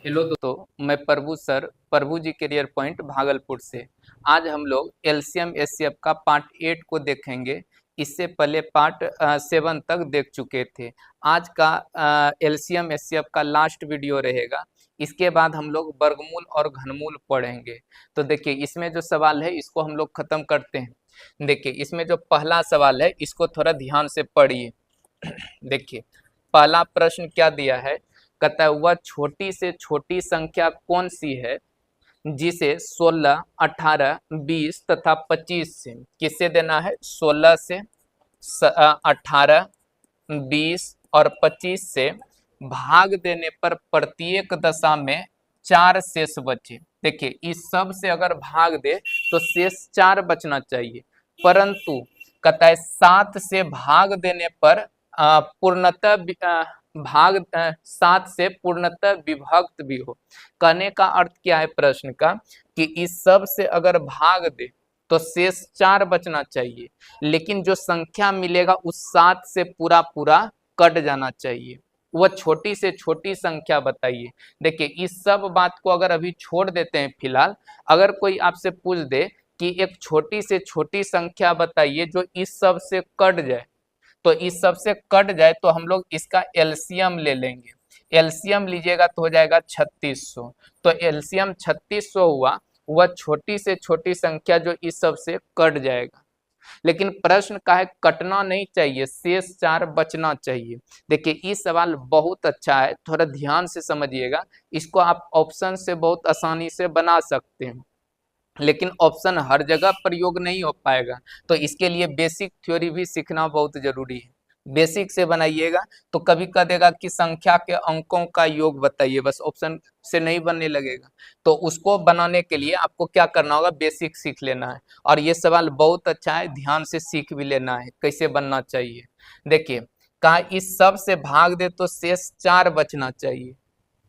Hello दोस्तों, मैं प्रभु sir, प्रभु जी career point Bhagalpur से। आज हम लोग एलसीएम एससीएफ का पार्ट 8 को देखेंगे। इससे पहले पार्ट 7 तक देख चुके थे। आज का एलसीएम एससीएफ का लास्ट वीडियो रहेगा। इसके बाद हम लोग वर्गमूल और घनमूल पढ़ेंगे। तो देखिए, इसमें जो सवाल है इसको हम लोग खत्म करते हैं। देखिए, इसमें जो पहला सवाल है इसको थोड़ा ध्यान से पढ़िए। देखिए, पहला प्रश्न क्या दिया है। कहता है वह छोटी से छोटी संख्या कौन सी है जिसे 16, 18, 20 तथा 25 से, किससे देना है, 16 से 18, 20 और 25 से भाग देने पर प्रत्येक दशा में 4 शेष बचे। देखिए, इस सब से अगर भाग दे तो शेष 4 बचना चाहिए, परंतु कहता है 7 से भाग देने पर पूर्णतः भाग 7 से पूर्णतः विभक्त भी हो। कहने का अर्थ क्या है प्रश्न का, कि इस सब से अगर भाग दे तो शेष 4 बचना चाहिए, लेकिन जो संख्या मिलेगा उस 7 से पूरा पूरा कट जाना चाहिए। वह छोटी से छोटी संख्या बताइए। देखिए, इस सब बात को अगर अभी छोड़ देते हैं फिलहाल, अगर कोई आपसे पूछ दे कि एक छोटी से छोटी संख्या बताइए जो इस सब से कट जाए, तो इस सब से कट जाए तो हम लोग इसका एलसीएम ले लेंगे। एलसीएम लीजिएगा तो हो जाएगा 3600। तो एलसीएम 3600 हुआ, वह छोटी से छोटी संख्या जो इस सब से कट जाएगा। लेकिन प्रश्न का है कटना नहीं चाहिए, शेष 4 बचना चाहिए। देखिए, ये सवाल बहुत अच्छा है, थोड़ा ध्यान से समझिएगा। इसको आप ऑप्शन से बहुत आसानी से बना सकते हैं, लेकिन ऑप्शन हर जगह प्रयोग नहीं हो पाएगा। तो इसके लिए बेसिक थ्योरी भी सीखना बहुत जरूरी है। बेसिक से बनाइएगा तो कभी कह देगा कि संख्या के अंकों का योग बताइए, बस ऑप्शन से नहीं बनने लगेगा। तो उसको बनाने के लिए आपको क्या करना होगा, बेसिक सीख लेना है। और ये सवाल बहुत अच्छा है, ध्यान से सीख भी लेना है कैसे बनना चाहिए। देखिए, कहा इस सब से भाग दे तो शेष 4 बचना चाहिए।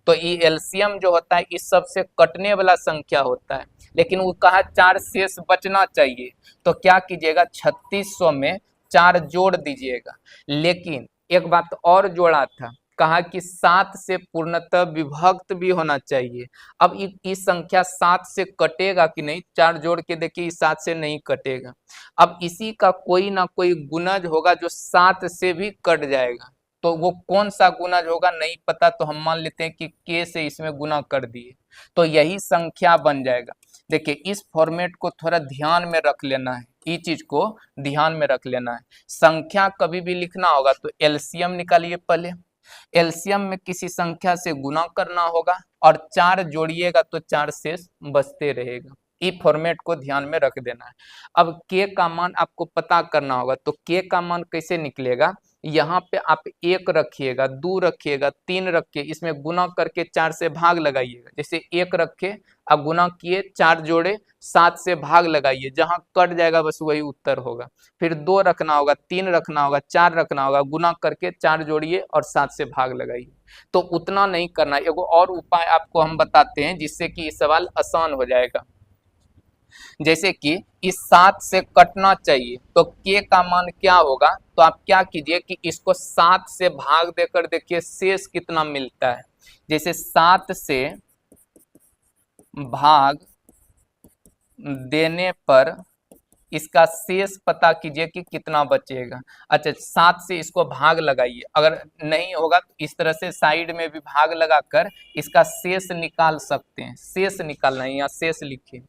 तो ये एलसीएम जो होता है इस सब से कटने वाला संख्या होता है, लेकिन वो कहा 4 शेष बचना चाहिए। तो क्या कीजिएगा, 3600 में 4 जोड़ दीजिएगा। लेकिन एक बात और जोड़ा था, कहा कि 7 से पूर्णतः विभक्त भी होना चाहिए। अब इस संख्या 7 से कटेगा कि नहीं, 4 जोड़ के देखिए, इस 7 से नहीं कटेगा। अब इसी का कोई ना कोई गुणज होगा जो 7 से भी कट जाएगा। तो वो कौन सा गुणज होगा नहीं पता, तो हम मान लेते हैं कि k से इसमें गुना कर दिए, तो यही संख्या बन जाएगा। देखिए, इस फॉर्मेट को थोड़ा ध्यान में रख लेना है, ये चीज को ध्यान में रख लेना है। संख्या कभी भी लिखना होगा तो एलसीएम निकालिए पहले। एलसीएम में किसी संख्या से गुना करना होगा और 4 जोड़िएगा तो 4 शेष बचते रहेगा। ई फॉर्मेट को ध्यान में रख देना है। अब k का मान आपको पता करना होगा, तो k का मान कैसे निकलेगा, यहाँ पे आप 1 रखिएगा, 2 रखिएगा, 3 रखिए, इसमें गुना करके 4 से भाग लगाइएगा। जैसे 1 रखे, अब गुना किए, 4 जोड़े, 7 से भाग लगाइए, जहां कट जाएगा बस वही उत्तर होगा। फिर 2 रखना होगा, 3 रखना होगा, 4 रखना होगा, गुना करके 4 जोड़िए और 7 से भाग लगाइए। तो उतना नहीं करना, एगो और उपाय आपको हम बताते हैं जिससे कि ये सवाल आसान हो जाएगा। जैसे कि इस 7 से कटना चाहिए, तो k का मान क्या होगा, तो आप क्या कीजिए कि इसको 7 से भाग देकर देखिए शेष कितना मिलता है। जैसे 7 से भाग देने पर इसका शेष पता कीजिए कि कितना बचेगा। अच्छा, 7 से इसको भाग लगाइए, अगर नहीं होगा तो इस तरह से साइड में भी भाग लगाकर इसका शेष निकाल सकते हैं। शेष निकालना है, यहाँ शेष लिखिए,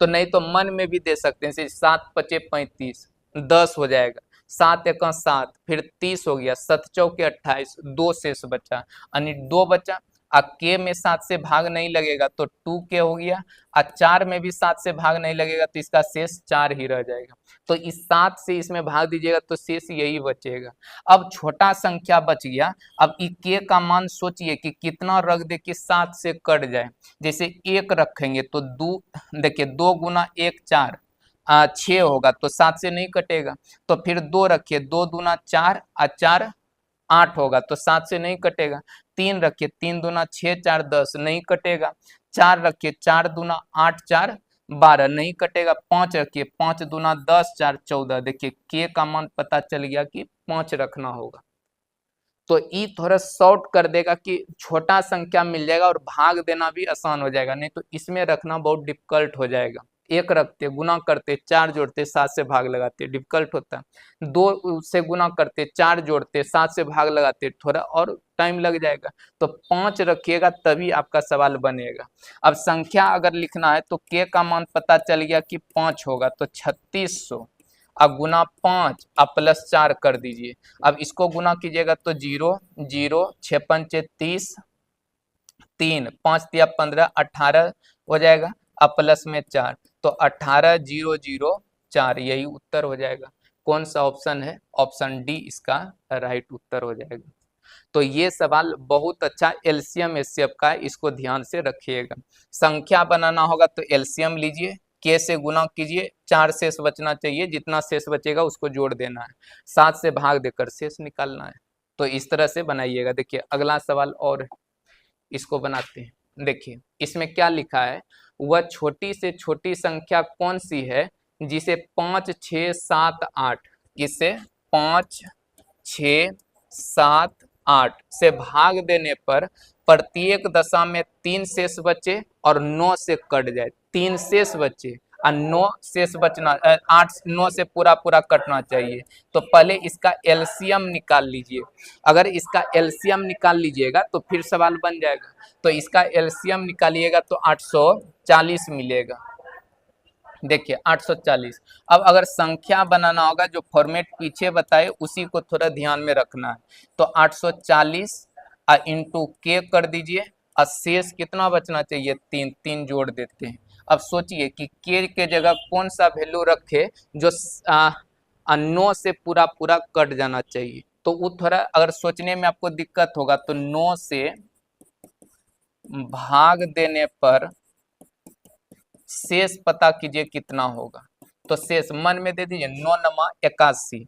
तो नहीं तो मन में भी दे सकते हैं। 7 पचे 35, 10 हो जाएगा, 7 एका 7, फिर 30 हो गया, 7 चौके 28, 2 शेष बचा, यानी 2 बचा। आ के में 7 से भाग नहीं लगेगा तो 2k हो गया, और 4 में भी 7 से भाग नहीं लगेगा तो इसका शेष 4 ही रह जाएगा। तो इस 7 से इसमें भाग दीजिएगा तो शेष यही बचेगा। अब छोटा संख्या बच गया, अब k का मान सोचिए कि कितना रख दे कि 7 से कट जाए। जैसे 1 रखेंगे तो 2, देखिए 2 गुना 1 4, 6 होगा, तो 7 से नहीं कटेगा। तो फिर 2 रखिए, 2 दूना 4 और 4 8 होगा, तो 7 से नहीं कटेगा। 3 रखिए, 3 दूना 6 4 10, नहीं कटेगा। 4 रखिए, 4 दूना 8 4 12, नहीं कटेगा। 5 रखिए, 5 दूना 10 4 14, देखिए k का मान पता चल गया कि 5 रखना होगा। तो ई थोड़ा शॉर्ट कर देगा कि छोटा संख्या मिल जाएगा और भाग देना भी आसान हो जाएगा, नहीं तो इसमें रखना बहुत डिफिकल्ट हो जाएगा। एक रखते, गुना करते, 4 जोड़ते, 7 से भाग लगाते, डिफिकल्ट होता है। 2 से गुना करते, 4 जोड़ते, 7 से भाग लगाते, थोड़ा और टाइम लग जाएगा। तो 5 रखिएगा तभी आपका सवाल बनेगा। अब संख्या अगर लिखना है तो के का मान पता चल गया कि 5 होगा, तो 3600 अब गुना 5 अब प्लस 4 कर दीजिए। अब इसको गुना कीजिएगा तो 0 0 6 पंचे 30, 3 5 तिया 15 18 हो जाएगा, अब प्लस में 4 तो 18004 यही उत्तर हो जाएगा। कौन सा ऑप्शन है? ऑप्शन डी इसका राइट उत्तर हो जाएगा। तो ये सवाल बहुत अच्छा एलसीएम एचसीएफ का है, इसको ध्यान से रखिएगा। संख्या बनाना होगा तो एलसीएम लीजिए, के से गुना कीजिए, 4 शेष बचना चाहिए, जितना शेष बचेगा उसको जोड़ देना है, 7 से भाग देकर शेष निकालना है। तो इस तरह से बनाइएगा। देखिए अगला सवाल और इसको बनाते हैं। देखिए इसमें क्या लिखा है, वह छोटी से छोटी संख्या कौन सी है जिसे 5 6 7 8 किसे 5 6 7 8 से भाग देने पर प्रत्येक दशा में 3 शेष बचे और 9 से कट जाए। 3 शेष बचे और 9 शेष बचना, 8 9 से पूरा पूरा कटना चाहिए। तो पहले इसका एलसीएम निकाल लीजिए। अगर इसका एलसीएम निकाल लीजिएगा तो फिर सवाल बन जाएगा। तो इसका एलसीएम निकालिएगा तो 840 मिलेगा। देखिए 840। अब अगर संख्या बनाना होगा, जो फॉर्मेट पीछे बताए उसी को थोड़ा ध्यान में रखना है। तो 840 इंटू के कर दीजिए और शेष कितना बचना चाहिए? 3 3 जोड़ देते हैं। अब सोचिए कि के जगह कौन सा वैल्यू रखे जो 9 से पूरा पूरा कट जाना चाहिए। तो वो थोड़ा अगर सोचने में आपको दिक्कत होगा तो 9 से भाग देने पर शेष पता कीजिए कितना होगा। तो शेष मन में दे दीजिए, 9 नमा 81,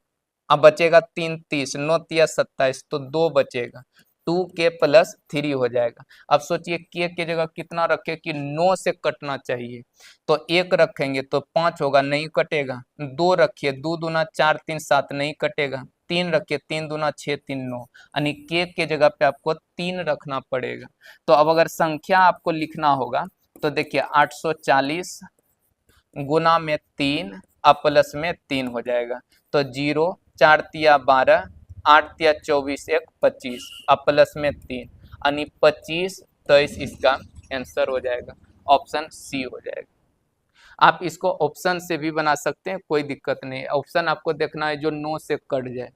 अब बचेगा 3 30, 9 तिया 27, तो 2 बचेगा, 2k प्लस 3 हो जाएगा। अब सोचिए के जगह कितना रखे कि 9 से कटना चाहिए, तो 1 रखेंगे तो 5 होगा, नहीं कटेगा। 2 रखिए, 2 दूना 4 3 7 नहीं कटेगा। 3 रखिए, 3 दूना 6 3 9, यानी के जगह पे आपको 3 रखना पड़ेगा। तो अब अगर संख्या आपको लिखना होगा तो देखिए 840 गुना में 3 अब प्लस में 3 हो जाएगा। तो 0 4 तिया 12, 8 तिया 24 1 25 अब प्लस में 3 यानी 25 23 इसका आंसर हो जाएगा। ऑप्शन सी हो जाएगा। आप इसको ऑप्शन से भी बना सकते हैं, कोई दिक्कत नहीं। ऑप्शन आपको देखना है जो 9 से कट जाए,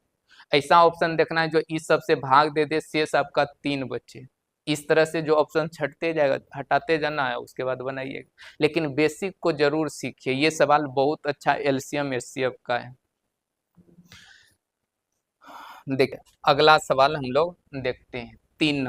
ऐसा ऑप्शन देखना है जो इस सब से भाग दे दे, शेष आपका 3 बचे। इस तरह से जो ऑप्शन छटते जाएगा, हटाते जाना है, उसके बाद बनाइएगा। लेकिन बेसिक को जरूर सीखिए, ये सवाल बहुत अच्छा एलसीएम एचसीएफ का है। देखिए अगला सवाल हम लोग देखते हैं, 3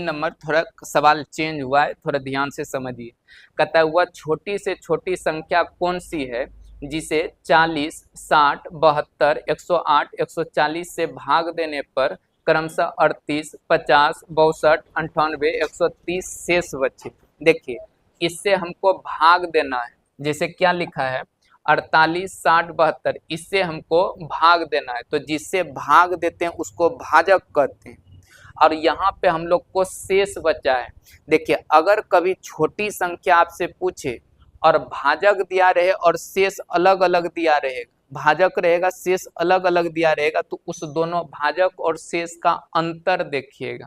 नंबर थोड़ा सवाल चेंज हुआ है, थोड़ा ध्यान से समझिए। कहता हुआ छोटी से छोटी संख्या कौन सी है जिसे 40 60 72 108 140 से भाग देने पर क्रमशः 38 50 62 98 130 शेष बचे। देखिए इससे हमको भाग देना है, जैसे क्या लिखा है 48 60 72, इससे हमको भाग देना है। तो जिससे भाग देते हैं उसको भाजक कहते हैं, और यहाँ पे हम लोग को शेष बचा है। देखिए अगर कभी छोटी संख्या आपसे पूछे और भाजक दिया रहे और शेष अलग अलग दिया रहेगा, भाजक रहेगा शेष अलग अलग दिया रहेगा, तो उस दोनों भाजक और शेष का अंतर देखिएगा,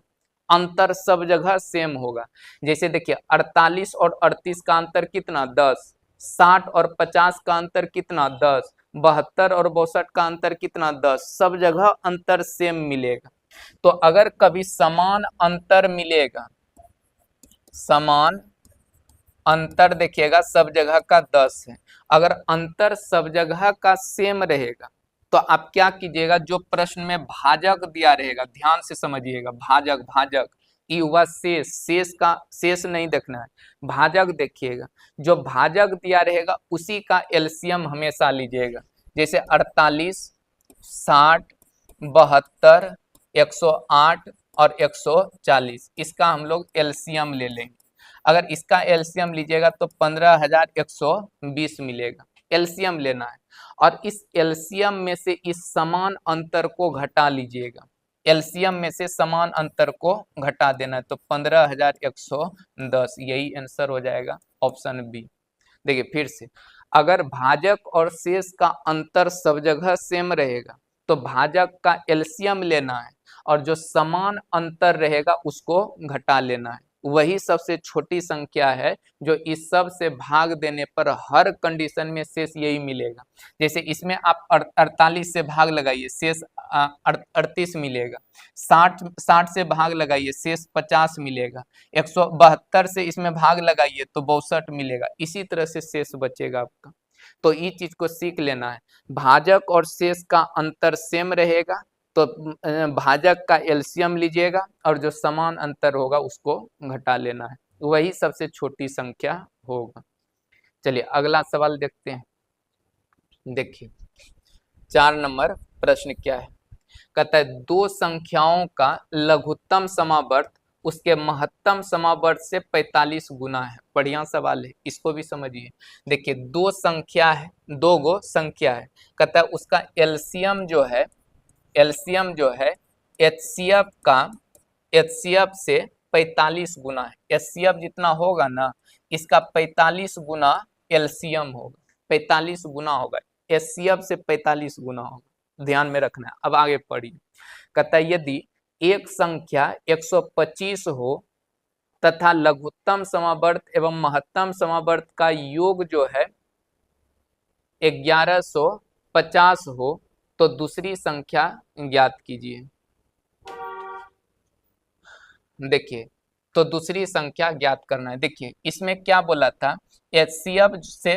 अंतर सब जगह सेम होगा। जैसे देखिए 48 और 38 का अंतर कितना 10, 60 और 50 का अंतर कितना 10, 72 और 62 का अंतर कितना 10, सब जगह अंतर सेम मिलेगा। तो अगर कभी समान अंतर मिलेगा, समान अंतर देखिएगा सब जगह का 10 है, अगर अंतर सब जगह का सेम रहेगा तो आप क्या कीजिएगा, जो प्रश्न में भाजक दिया रहेगा ध्यान से समझिएगा, भाजक भाजक ये हुआ शेष, शेष का शेष नहीं देखना है, भाजक देखिएगा, जो भाजक दिया रहेगा उसी का एलसीएम हमेशा लीजिएगा। जैसे 48 60 72 108 और 140, इसका हम लोग एलसीएम ले लेंगे। अगर इसका एलसीएम लीजिएगा तो 15120 मिलेगा, एलसीएम लेना है। और इस एलसीएम में से इस समान अंतर को घटा लीजिएगा, एलसीएम में से समान अंतर को घटा देना है, तो 15,110 यही आंसर हो जाएगा, ऑप्शन बी। देखिए फिर से, अगर भाजक और शेष का अंतर सब जगह सेम रहेगा तो भाजक का एलसीएम लेना है और जो समान अंतर रहेगा उसको घटा लेना है। वही सबसे छोटी संख्या है जो इस सब से भाग देने पर हर कंडीशन में शेष यही मिलेगा। जैसे इसमें आप 48 से भाग लगाइए, शेष 38 मिलेगा। 60 से भाग लगाइए, शेष 50 मिलेगा। 172 से इसमें भाग लगाइए तो 62 मिलेगा। इसी तरह से शेष बचेगा आपका। तो ये चीज को सीख लेना है, भाजक और शेष का अंतर सेम रहेगा तो भाजक का एलसीएम लीजिएगा और जो समान अंतर होगा उसको घटा लेना है, वही सबसे छोटी संख्या होगा। चलिए अगला सवाल देखते हैं। देखिए 4 नंबर प्रश्न क्या है, कहता है दो संख्याओं का लघुत्तम समावर्त उसके महत्तम समावर्त से 45 गुना है। बढ़िया सवाल है, इसको भी समझिए। देखिए दो संख्या है, दो गो संख्या है, कहता है उसका एलसीएम जो है एचसीएफ से 45 गुना है। एचसीएफ जितना होगा ना, इसका 45 गुना एलसीएम होगा, 45 गुना होगा, एचसीएफ से 45 गुना होगा, ध्यान में रखना है। अब आगे पढ़िए, कहता है यदि एक संख्या 125 हो तथा लघुत्तम समावर्त एवं महत्तम समावर्त का योग जो है 1150 हो तो दूसरी संख्या ज्ञात कीजिए। देखिए तो दूसरी संख्या ज्ञात करना है। देखिए इसमें क्या बोला था, एचसीएफ से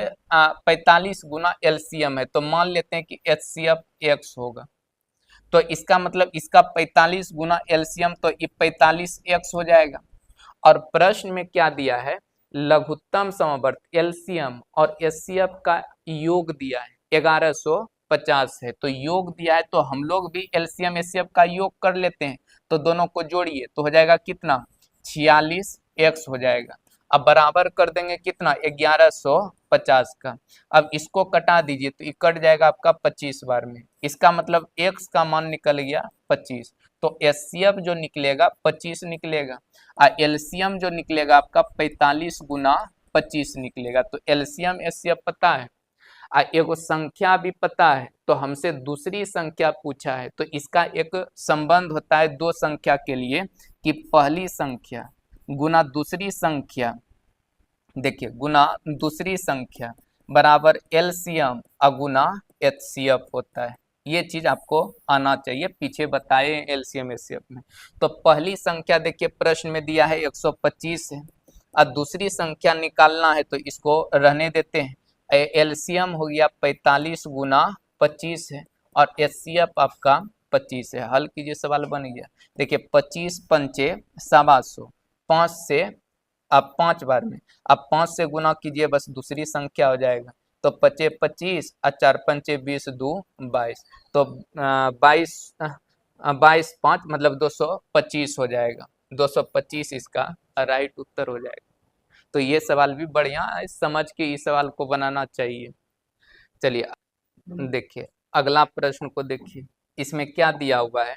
45 गुना एलसीएम है, तो मान लेते हैं कि एचसीएफ x होगा, तो इसका मतलब इसका 45 गुना एलसीएम, तो ये 45x हो जाएगा। और प्रश्न में क्या दिया है, लघुत्तम समवर्त एलसीएम और एचसीएफ का योग दिया है 1150 है, तो योग दिया है तो हम लोग भी एलसीएम एचसीएफ का योग कर लेते हैं, तो दोनों को जोड़िए तो हो जाएगा कितना, 46x हो जाएगा। अब बराबर कर देंगे कितना, 1150 का। अब इसको कटा दीजिए तो ये कट जाएगा आपका 25 बार में, इसका मतलब x का मान निकल गया 25, तो एचसीएफ जो निकलेगा 25 निकलेगा और एलसीएम जो निकलेगा आपका 45 गुना 25 निकलेगा। तो एलसीएम एचसीएफ पता है, एगो संख्या भी पता है, तो हमसे दूसरी संख्या पूछा है, तो इसका एक संबंध होता है दो संख्या के लिए कि पहली संख्या गुना दूसरी संख्या, देखिए गुना दूसरी संख्या बराबर एलसीएम गुना एचसीएफ होता है। ये चीज आपको आना चाहिए, पीछे बताए एलसीएम एचसीएफ में। तो पहली संख्या देखिए प्रश्न में दिया है 125 है और दूसरी संख्या निकालना है, तो इसको रहने देते हैं। एलसीएम हो गया 45 गुना 25 है और एचसीएफ आपका 25 है। हल कीजिए, सवाल बन गया। देखिए 25 पंचे 125, 5 से अब 5 बार में, अब 5 से गुना कीजिए, बस दूसरी संख्या हो जाएगा, तो 5 25 और 4 पंचे 20 2 22, तो 22 5 मतलब 225 हो जाएगा, 225 इसका राइट उत्तर हो जाएगा। तो ये सवाल भी बढ़िया समझ के इस सवाल को बनाना चाहिए। चलिए देखिए अगला प्रश्न को देखिए, इसमें क्या दिया हुआ है,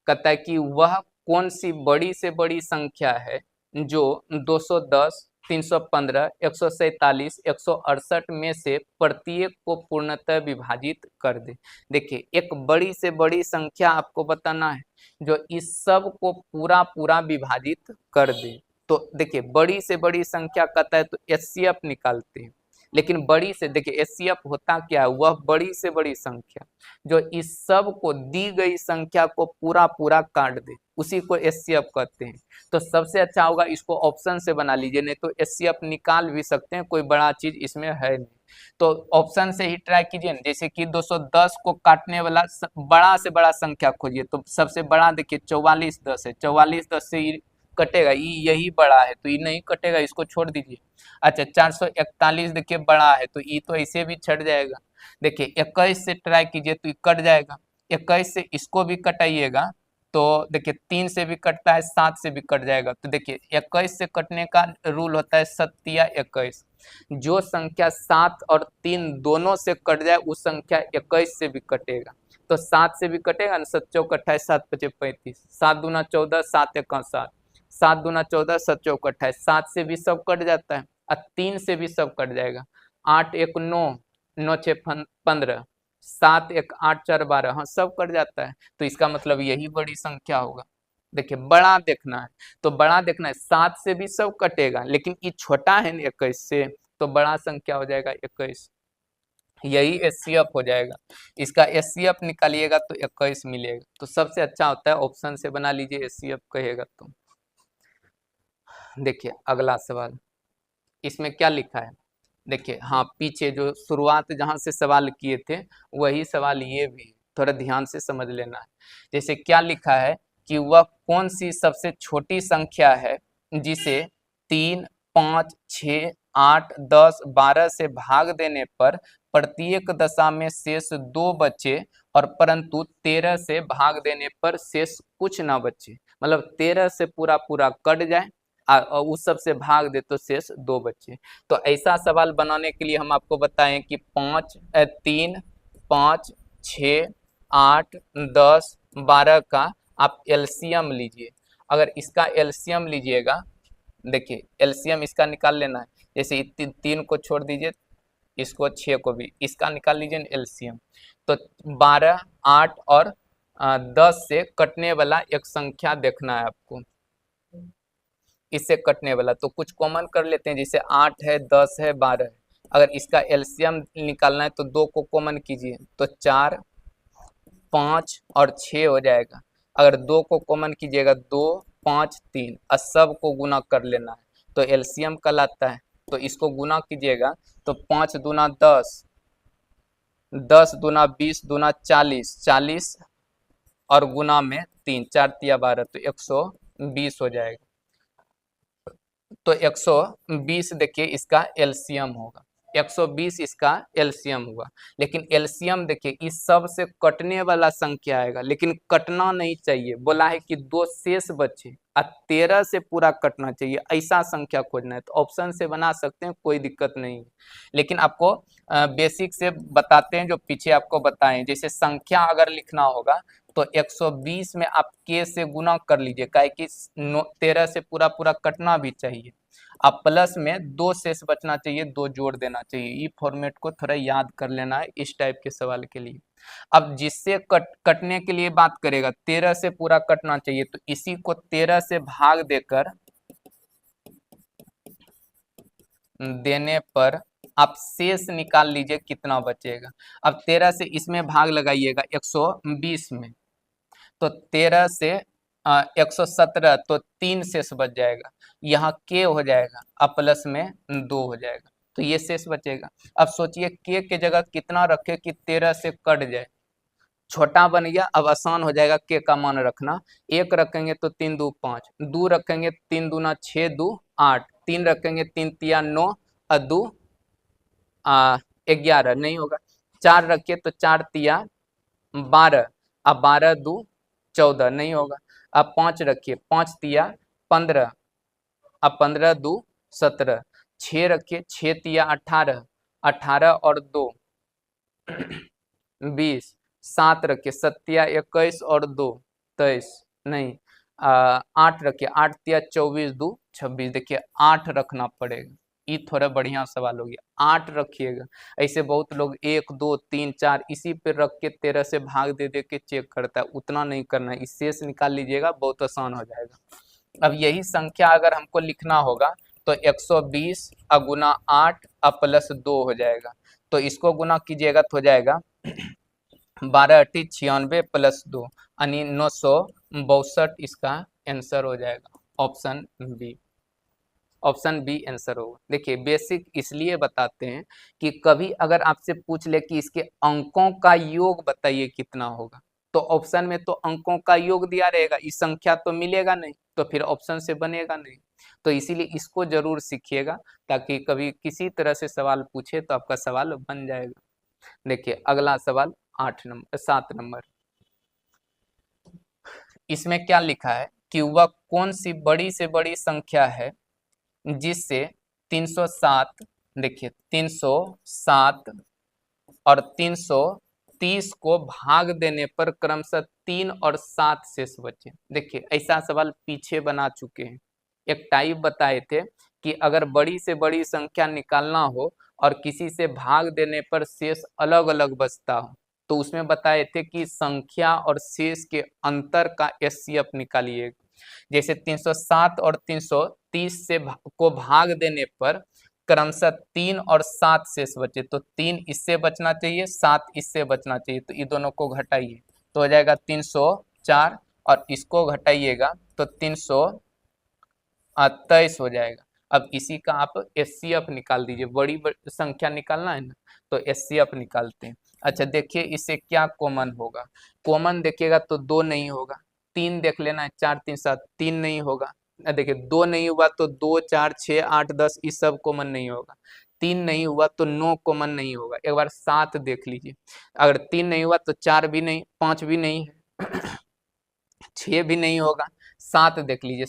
कहता है कि वह कौन सी बड़ी से बड़ी संख्या है जो 210, 315, 147, 168 में से प्रत्येक को पूर्णतः विभाजित कर दे। देखिए एक बड़ी से बड़ी संख्या आपको बताना है जो इस सब को पूरा पूरा विभाजित कर दे। तो देखिए बड़ी से बड़ी संख्या कहता है तो एचसीएफ निकालते हैं, लेकिन बड़ी से देखिए एचसीएफ होता क्या है, वह बड़ी से बड़ी संख्या जो इस सब को दी गई संख्या को पूरा पूरा काट दे, उसी को एचसीएफ कहते हैं। तो सबसे अच्छा होगा इसको ऑप्शन से बना लीजिए, नहीं तो एचसीएफ निकाल भी सकते हैं, कोई बड़ा चीज इसमें है नहीं, तो ऑप्शन से ही ट्राई कीजिए। जैसे कि 210 को काटने वाला बड़ा से बड़ा संख्या खोजिए, तो सबसे बड़ा देखिए 4410 है, 4410 से कटेगा, यही बड़ा है तो ये नहीं कटेगा, इसको छोड़ दीजिए। अच्छा 441 देखिए बड़ा है, तो ये तो ऐसे भी छट जाएगा। देखिए 21 से ट्राई कीजिए तो ये कट जाएगा, 21 से इसको भी कटाइएगा तो देखिए 3 से भी कटता है, 7 से भी कट जाएगा। तो देखिए 21 से कटने का रूल होता है 7 या 21, जो संख्या 7 और 3 दोनों से कट जाए उस संख्या 21 से भी कटेगा। तो 7 से भी कटेगा ना, 7 चौक 28, 7 पचे 35, 7 दूना 14, 7 एका 7, 7 दूना 14, 7 चौक 28, 7 से भी सब कट जाता है और 3 से भी सब कट जाएगा, 8 एक 9, 9 छः 15, 7 एक 8 4 12, हाँ सब कट जाता है, तो इसका मतलब यही बड़ी संख्या होगा। देखिए बड़ा देखना है तो बड़ा देखना है, 7 से भी सब कटेगा लेकिन ये छोटा है 21 से, तो बड़ा संख्या हो जाएगा 21, यही एचसीएफ हो जाएगा। इसका एचसीएफ निकालिएगा तो 21 मिलेगा, तो सबसे अच्छा होता है ऑप्शन से बना लीजिए एचसीएफ कहेगा तो। देखिए अगला सवाल, इसमें क्या लिखा है, देखिए हाँ पीछे जो शुरुआत जहां से सवाल किए थे वही सवाल ये भी, थोड़ा ध्यान से समझ लेना है। जैसे क्या लिखा है कि वह कौन सी सबसे छोटी संख्या है जिसे 3, 5, 6, 8, 10, 12 से भाग देने पर प्रत्येक दशा में शेष 2 बचे और परंतु 13 से भाग देने पर शेष कुछ ना बचे, मतलब 13 से पूरा पूरा कट जाए उस सब से भाग दे तो शेष 2 बचे। तो ऐसा सवाल बनाने के लिए हम आपको बताएं कि 3, 5, 6, 8, 10, 12 का आप एलसीएम लीजिए। अगर इसका एलसीएम लीजिएगा, देखिए एलसीएम इसका निकाल लेना है, जैसे 3 को छोड़ दीजिए, इसको 6 को भी, इसका निकाल लीजिए एलसीएम, तो 12, 8 और 10 से कटने वाला एक संख्या देखना है आपको, इससे कटने वाला तो कुछ कॉमन कर लेते हैं, जैसे 8 है, 10 है, 12 है। अगर इसका एलसीएम निकालना है तो 2 को कॉमन कीजिए तो 4, 5 और 6 हो जाएगा। अगर 2 को कॉमन कीजिएगा 2, 5, 3 और सब को गुना कर लेना है तो एलसीएम कहलाता है। तो इसको गुना कीजिएगा तो 5 दूना 10, 10 दूना 20 दूना 40, 40 और गुना में 3, 4 तिया 12 तो 120 हो जाएगा। तो 120 देखिए इसका एलसीएम होगा, 120 इसका एलसीएम हुआ। लेकिन एलसीएम देखिए इस सब से कटने वाला संख्या आएगा, लेकिन कटना नहीं चाहिए, बोला है कि 2 शेष बचे और 13 से पूरा कटना चाहिए, ऐसा संख्या खोजना है। तो ऑप्शन से बना सकते हैं, कोई दिक्कत नहीं है, लेकिन आपको बेसिक से बताते हैं जो पीछे आपको बताएं। जैसे संख्या अगर लिखना होगा तो 120 में आप के से गुना कर लीजिए, काहे कि 13 से पूरा पूरा कटना भी चाहिए, अब प्लस में 2 शेष बचना चाहिए, 2 जोड़ देना चाहिए। ये फॉर्मेट को थोड़ा याद कर लेना है इस टाइप के सवाल के लिए। अब जिससे कटने के लिए बात करेगा, 13 से पूरा कटना चाहिए, तो इसी को 13 से भाग देकर देने पर आप शेष निकाल लीजिए कितना बचेगा। अब 13 से इसमें भाग लगाइएगा 120 में, तो 13 से 117, तो 3 शेष बच जाएगा, यहाँ के हो जाएगा अब प्लस में 2 हो जाएगा, तो ये शेष बचेगा। अब सोचिए के जगह कितना रखे कि 13 से कट जाए, छोटा बन गया, अब आसान हो जाएगा के का मान रखना। 1 रखेंगे तो 3 2 5, 2 रखेंगे 3 दूना 6 2 8, 3 रखेंगे 3 तिया 9 और 2 11 नहीं होगा, 4 रखिए तो 4 तिया 12, अब 12 2 14 नहीं होगा, अब 5 रखिए 5 तिया 15, अब 15 2 17, 6 रखिए 6 तिया 18, 18 और 2 20, 7 रखिए 7 तिया 21 और 2 23 नहीं, 8 रखिए 8 तिया 24 2 26, देखिए 8 रखना पड़ेगा, ये थोड़ा बढ़िया सवाल हो गया, 8 रखिएगा। ऐसे बहुत लोग 1 2 3 4 इसी पे रख के 13 से भाग दे दे के चेक करता है, उतना नहीं करना है, इस शेष निकाल लीजिएगा, बहुत आसान हो जाएगा। अब यही संख्या अगर हमको लिखना होगा तो 120 गुना 8 प्लस 2 हो जाएगा, तो इसको गुना कीजिएगा तो हो जाएगा 12 8 96 प्लस 2 यानी 962, इसका आंसर हो जाएगा option B. Option B answer होगा। देखिए बेसिक इसलिए बताते हैं कि कभी अगर आपसे पूछ ले कि इसके अंकों का योग बताइए कितना होगा, तो ऑप्शन में तो अंकों का योग दिया रहेगा, इस संख्या तो मिलेगा नहीं, तो फिर ऑप्शन से बनेगा नहीं। तो इसीलिए इसको जरूर सीखिएगा, ताकि कभी किसी तरह से सवाल पूछे तो आपका सवाल बन जाएगा। देखिए अगला सवाल 7 नंबर, इसमें क्या लिखा है कि वह कौन सी बड़ी से बड़ी संख्या है जिससे 307, देखिए 307 और 30 को भाग देने पर क्रमशः 3 और 7 शेष बचे। देखिए ऐसा सवाल पीछे बना चुके हैं, एक टाइप बताए थे कि अगर बड़ी से बड़ी संख्या निकालना हो और किसी से भाग देने पर शेष अलग अलग बचता हो, तो उसमें बताए थे कि संख्या और शेष के अंतर का एचसीएफ निकालिए। जैसे 307 और 330 से को भाग देने पर क्रमशः 3 और 7 शेष बचे, तो 3 इससे बचना चाहिए, 7 इससे बचना चाहिए, तो ये दोनों को घटाइए तो हो जाएगा 304 और इसको घटाइएगा तो 323 हो जाएगा। अब इसी का आप एचसीएफ निकाल दीजिए, बड़ी संख्या निकालना है ना, तो एचसीएफ निकालते हैं। अच्छा देखिए इससे क्या कॉमन होगा, कॉमन देखिएगा तो 2 नहीं होगा, 3 देख लेना है, 4 3 7, 3 नहीं होगा, देखिए 2 नहीं हुआ तो 2 4 6 8 10 इस सब कॉमन नहीं होगा, 3 नहीं हुआ तो 9 कॉमन नहीं होगा। एक बार 7 देख लीजिए, अगर 3 नहीं हुआ तो 4 भी नहीं, 5 भी नहीं है 6 भी नहीं होगा, 7 देख लीजिए,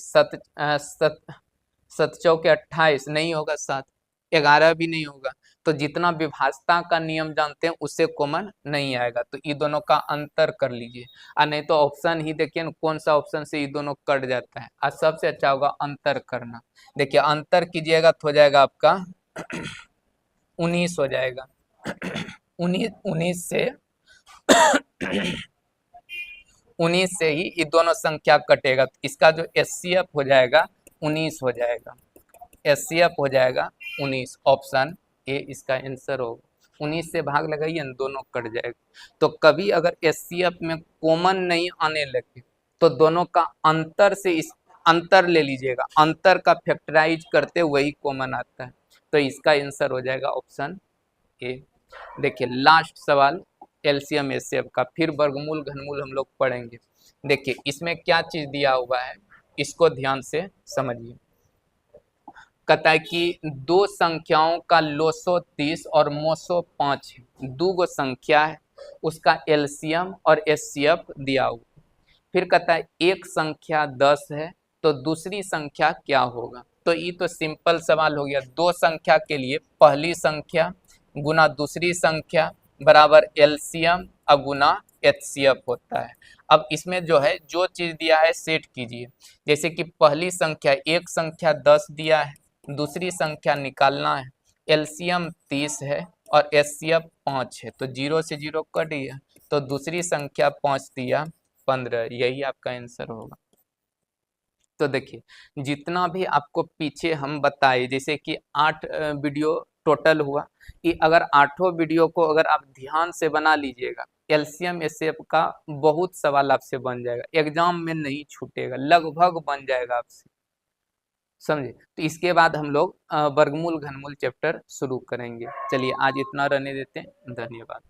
7 चौके 28 नहीं होगा, 7 11 भी नहीं होगा। तो जितना विभाजता का नियम जानते हैं उससे कॉमन नहीं आएगा, तो ये दोनों का अंतर कर लीजिए। और नहीं तो ऑप्शन ही देखिए ना, कौन सा ऑप्शन से ये दोनों कट जाता है, और सबसे अच्छा होगा अंतर करना। देखिए अंतर कीजिएगा तो हो जाएगा आपका 19 हो जाएगा 19 से 19 से ही ये दोनों संख्या कटेगा, तो इसका जो एचसीएफ हो जाएगा 19 हो जाएगा, एचसीएफ हो जाएगा 19, ऑप्शन ए इसका आंसर होगा। 19 से भाग लगाइए ना, दोनों कट जाएगा। तो कभी अगर एचसीएफ में कॉमन नहीं आने लगे तो दोनों का अंतर से इस अंतर ले लीजिएगा, अंतर का फैक्टराइज करते वही कॉमन आता है, तो इसका आंसर हो जाएगा ऑप्शन ए। देखिए लास्ट सवाल एलसीएम एचसीएफ का, फिर वर्गमूल घनमूल हम लोग पढ़ेंगे। देखिए इसमें क्या चीज दिया हुआ है, इसको ध्यान से समझिए। कहता है कि दो संख्याओं का लोसो 30 और मोसो 5 है, दो गो संख्या है, उसका एलसीएम और एचसीएफ दिया हुआ। फिर कहता है एक संख्या 10 है तो दूसरी संख्या क्या होगा। तो ये तो सिंपल सवाल हो गया, दो संख्या के लिए पहली संख्या गुना दूसरी संख्या बराबर एलसीएम और गुना एचसीएफ होता है। अब इसमें जो है जो चीज दिया है सेट कीजिए, जैसे कि पहली संख्या एक संख्या 10 दिया है, दूसरी संख्या निकालना है, एलसीएम 30 है और एचसीएफ 5 है, तो 0 से 0 कट गया, तो दूसरी संख्या 5 दिया 15, यही आपका आंसर होगा। तो देखिए जितना भी आपको पीछे हम बताए, जैसे कि 8 वीडियो टोटल हुआ, कि अगर 8 वीडियो को अगर आप ध्यान से बना लीजिएगा, एलसीएम एचसीएफ का बहुत सवाल आपसे बन जाएगा, एग्जाम में नहीं छूटेगा, लगभग बन जाएगा आपसे, समझे। तो इसके बाद हम लोग वर्गमूल घनमूल चैप्टर शुरू करेंगे। चलिए आज इतना रहने देते हैं, धन्यवाद।